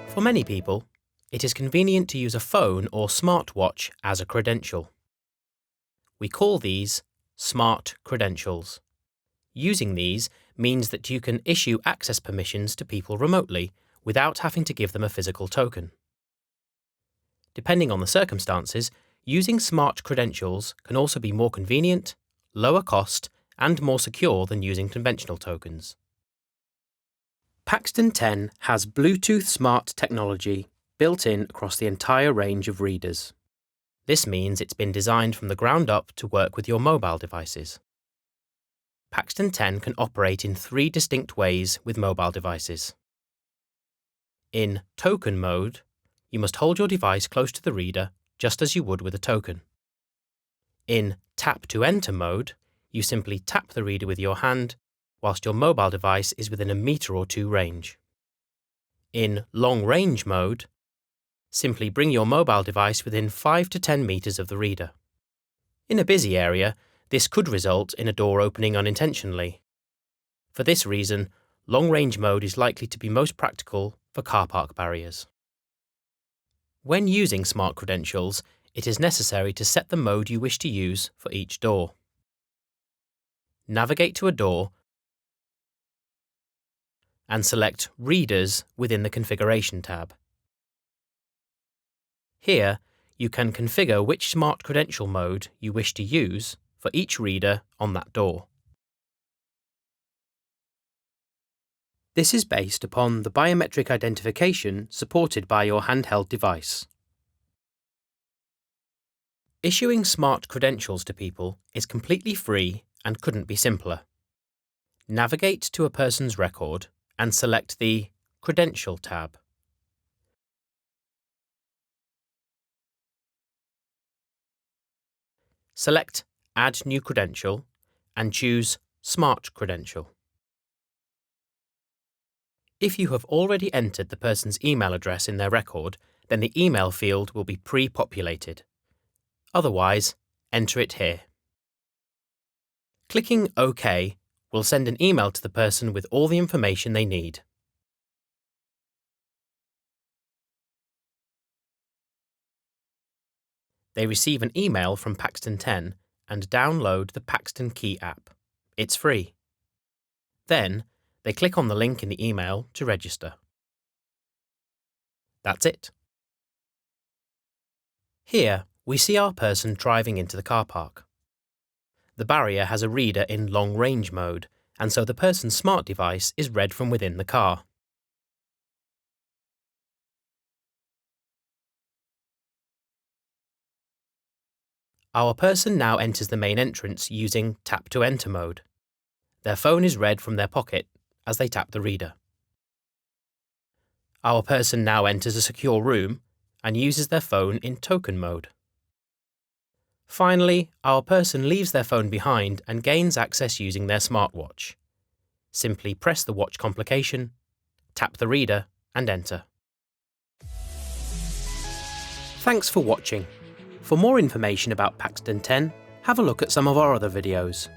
For many people, it is convenient to use a phone or smartwatch as a credential. We call these smart credentials. Using these means that you can issue access permissions to people remotely without having to give them a physical token. Depending on the circumstances, using smart credentials can also be more convenient, lower cost, and more secure than using conventional tokens. Paxton10 has Bluetooth Smart technology built in across the entire range of readers. This means it's been designed from the ground up to work with your mobile devices. Paxton10 can operate in 3 distinct ways with mobile devices. In token mode, you must hold your device close to the reader just as you would with a token. In tap to enter mode, you simply tap the reader with your hand whilst your mobile device is within a metre or 2 range. In long range mode, simply bring your mobile device within 5 to 10 metres of the reader. In a busy area, this could result in a door opening unintentionally. For this reason, long range mode is likely to be most practical for car park barriers. When using smart credentials, it is necessary to set the mode you wish to use for each door. Navigate to a door and select Readers within the Configuration tab. Here, you can configure which smart credential mode you wish to use for each reader on that door. This is based upon the biometric identification supported by your handheld device. Issuing smart credentials to people is completely free and couldn't be simpler. Navigate to a person's record and select the Credential tab. Select Add New Credential and choose Smart Credential. If you have already entered the person's email address in their record, then the email field will be pre-populated. Otherwise, enter it here. Clicking OK will send an email to the person with all the information they need. They receive an email from Paxton10 and download the Paxton Key app. It's free. Then, they click on the link in the email to register. That's it. Here, we see our person driving into the car park. The barrier has a reader in long-range mode, and so the person's smart device is read from within the car. Our person now enters the main entrance using tap to enter mode. Their phone is read from their pocket as they tap the reader. Our person now enters a secure room and uses their phone in token mode. Finally, our person leaves their phone behind and gains access using their smartwatch. Simply press the watch complication, tap the reader and enter. Thanks for watching. For more information about Paxton10, have a look at some of our other videos.